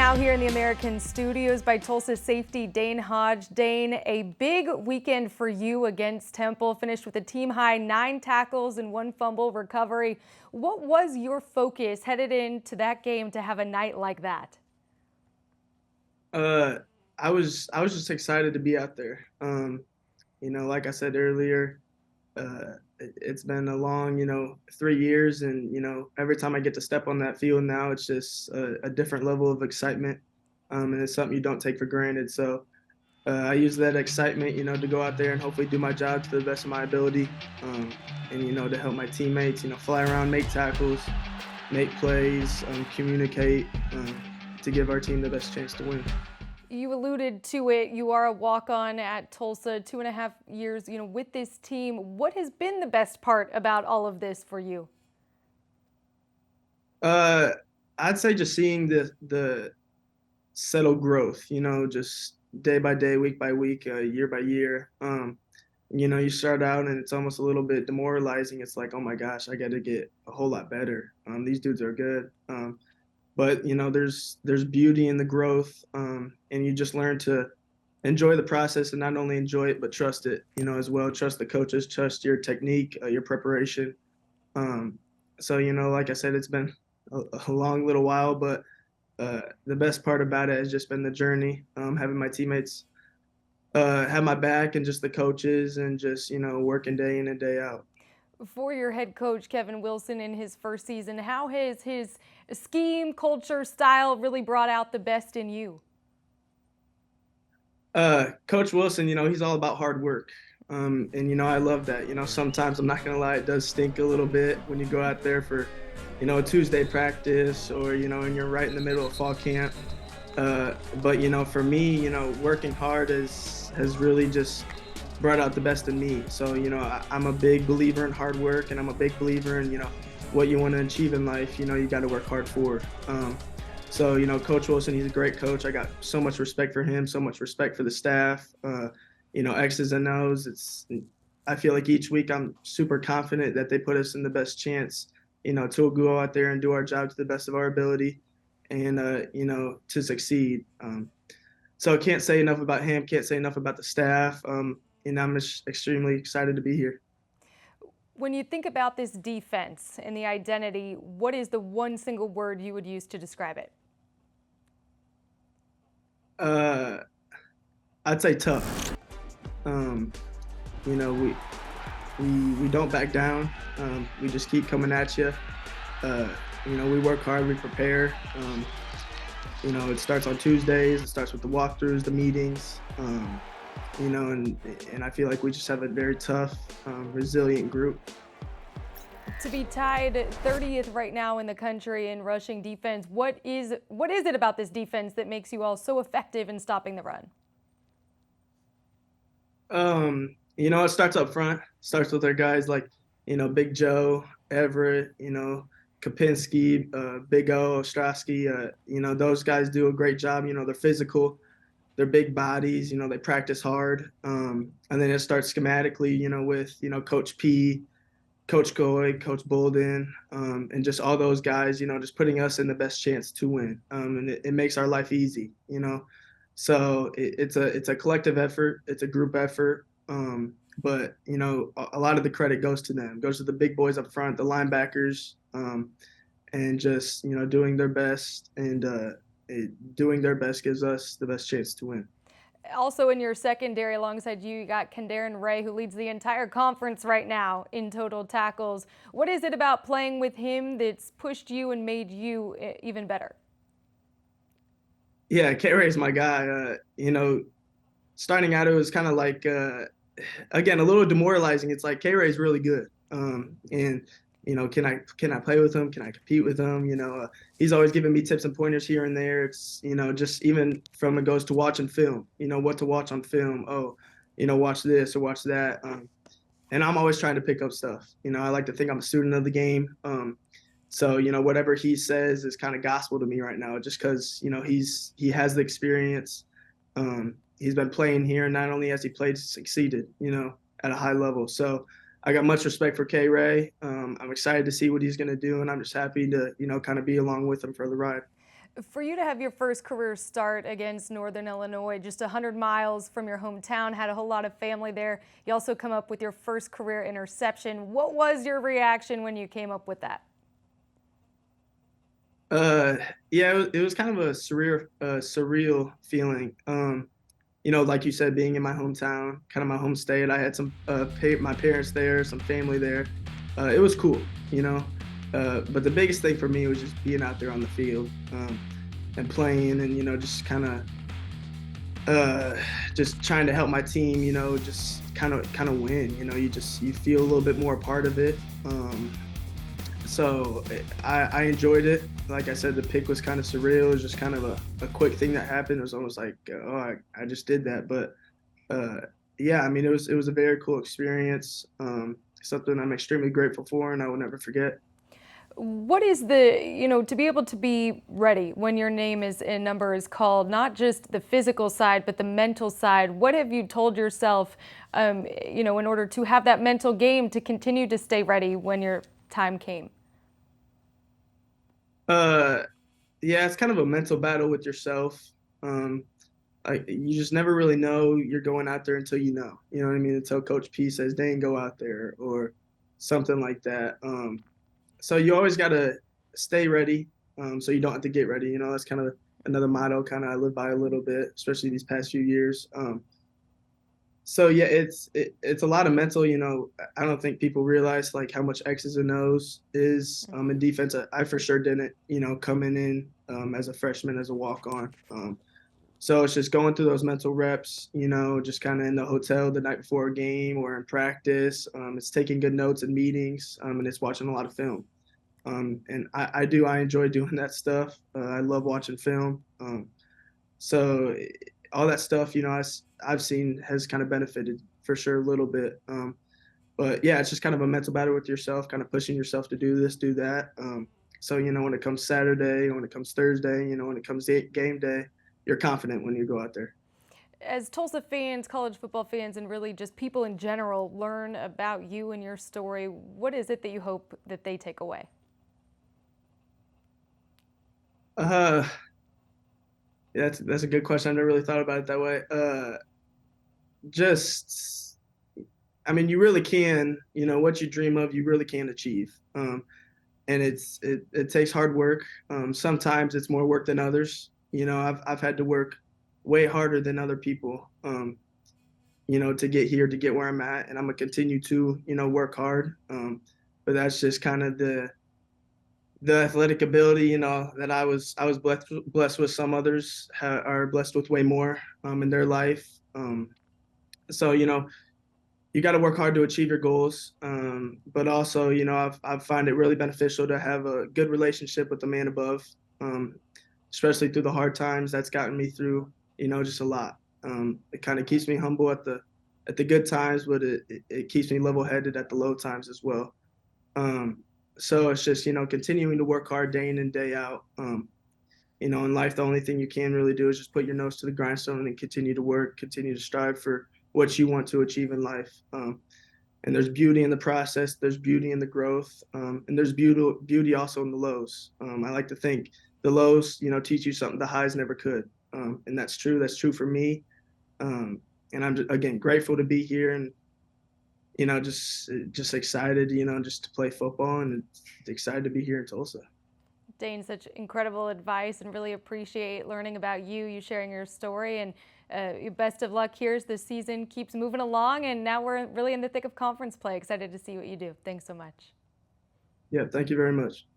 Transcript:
now here in the American studios by Tulsa safety Dayne Hodge. Dayne, a big weekend for you against Temple, finished with a team-high 9 tackles and 1 fumble recovery. What was your focus headed into that game to have a night like that? I was just excited to be out there. Like I said earlier, it's been a long, 3 years, and every time I get to step on that field now, it's just a different level of excitement, and it's something you don't take for granted. So I use that excitement, to go out there and hopefully do my job to the best of my ability, and to help my teammates, fly around, make tackles, make plays, communicate, to give our team the best chance to win. You alluded to it. You are a walk-on at Tulsa, 2.5 years, with this team. What has been the best part about all of this for you? Uh, I'd say just seeing the settled growth, just day by day, week by week, year by year. You start out and it's almost a little bit demoralizing. It's like, oh my gosh, I got to get a whole lot better. These dudes are good. But there's beauty in the growth, and you just learn to enjoy the process and not only enjoy it but trust it, as well. Trust the coaches, trust your technique, your preparation. So like I said, it's been a long little while, but the best part about it has just been the journey, having my teammates have my back, and just the coaches, and just working day in and day out. For your head coach, Kevin Wilson, in his first season, how has his scheme, culture, style really brought out the best in you? Coach Wilson, he's all about hard work. And I love that. Sometimes, I'm not gonna lie, it does stink a little bit when you go out there for, a Tuesday practice, or and you're right in the middle of fall camp. But for me, working hard has really just brought out the best in me. So I'm a big believer in hard work, and I'm a big believer in what you want to achieve in life. You got to work hard for. So Coach Wilson, he's a great coach. I got so much respect for him, so much respect for the staff. X's and O's. I feel like each week I'm super confident that they put us in the best chance, to go out there and do our job to the best of our ability, and to succeed. So I can't say enough about him. Can't say enough about the staff. And I'm just extremely excited to be here. When you think about this defense and the identity, what is the one single word you would use to describe it? Uh, I'd say tough. Um, you know, we we don't back down. We just keep coming at you. Uh, we work hard. We prepare. It starts on Tuesdays. It starts with the walkthroughs, the meetings. And I feel like we just have a very tough, resilient group. To be tied 30th right now in the country in rushing defense, what is it about this defense that makes you all so effective in stopping the run? It starts up front. Starts with our guys like, Big Joe, Everett, Kapinski, Big O, Ostrowski. Those guys do a great job. They're physical, they're big bodies. They practice hard. And then it starts schematically, with Coach P, Coach Goy, Coach Bolden, and just all those guys. Just putting us in the best chance to win. And it makes our life easy. So it's a collective effort. It's a group effort. But a lot of the credit goes to them. Goes to the big boys up front, the linebackers, and just doing their best. And doing their best gives us the best chance to win. Also in your secondary alongside you, you got Kendaren Ray, who leads the entire conference right now in total tackles. What is it about playing with him that's pushed you and made you even better? Yeah, K Ray's my guy. Starting out, it was kind of like, again, a little demoralizing. It's like K Ray's really good, and can I play with him? Can I compete with him? He's always giving me tips and pointers here and there. It's just even from it goes to watching film. What to watch on film. Oh, watch this or watch that. And I'm always trying to pick up stuff. I like to think I'm a student of the game. So whatever he says is kind of gospel to me right now, just because he has the experience. He's been playing here, and not only has he played, succeeded, at a high level. So I got much respect for K Ray. I'm excited to see what he's going to do, and I'm just happy to kind of be along with him for the ride. For you to have your first career start against Northern Illinois, just 100 miles from your hometown, had a whole lot of family there. You also come up with your first career interception. What was your reaction when you came up with that? Uh, yeah, it was kind of a surreal feeling. Like you said, being in my hometown, kind of my home state. I had my parents there, some family there. It was cool, you know. But the biggest thing for me was just being out there on the field, and playing, and uh, just trying to help my team. Just kind of win. You feel a little bit more a part of it. So I enjoyed it. Like I said, the pick was kind of surreal. It was just kind of a quick thing that happened. It was almost like, oh, I just did that. But uh, yeah, I mean, it was a very cool experience. Something I'm extremely grateful for, and I will never forget. What is to be able to be ready when your name is and number is called, not just the physical side, but the mental side? What have you told yourself, in order to have that mental game to continue to stay ready when your time came? Uh, yeah, it's kind of a mental battle with yourself. Um, you just never really know you're going out there until you know. You know what I mean? Until Coach P says, "Dane, go out there," or something like that. So you always gotta stay ready, so you don't have to get ready. That's kind of another motto, kind of I live by a little bit, especially these past few years. So yeah, it's a lot of mental. I don't think people realize like how much X's and O's is in defense. I for sure didn't. Coming in as a freshman, as a walk on. So it's just going through those mental reps, just kind of in the hotel the night before a game or in practice. It's taking good notes in meetings, and it's watching a lot of film. And I enjoy doing that stuff. I love watching film. So all that stuff, I've seen has kind of benefited for sure a little bit. But yeah, it's just kind of a mental battle with yourself, kind of pushing yourself to do this, do that. So when it comes Saturday, when it comes Thursday, when it comes game day, you're confident when you go out there. As Tulsa fans, college football fans, and really just people in general learn about you and your story, what is it that you hope that they take away? Uh, yeah, that's a good question. I never really thought about it that way. Just, I mean, you really can, what you dream of, you really can achieve. And it takes hard work. Sometimes it's more work than others. I've had to work way harder than other people. To get here, to get where I'm at, and I'm gonna continue to, work hard. But that's just kind of the athletic ability, that I was blessed with. Some others are blessed with way more in their life. So you got to work hard to achieve your goals. But also, I find it really beneficial to have a good relationship with the man above, um, especially through the hard times. That's gotten me through, just a lot. It kind of keeps me humble at the good times, but it keeps me level headed at the low times as well. Um, so it's just continuing to work hard day in and day out. In life, the only thing you can really do is just put your nose to the grindstone and continue to work, continue to strive for what you want to achieve in life. And there's beauty in the process, there's beauty in the growth, and there's beauty also in the lows. I like to think the lows, teach you something the highs never could, and that's true. That's true for me. Um, and I'm again grateful to be here, and just excited, just to play football, and excited to be here in Tulsa. Dane, such incredible advice, and really appreciate learning about you sharing your story. And best of luck here as the season keeps moving along. And now we're really in the thick of conference play. Excited to see what you do. Thanks so much. Yeah, thank you very much.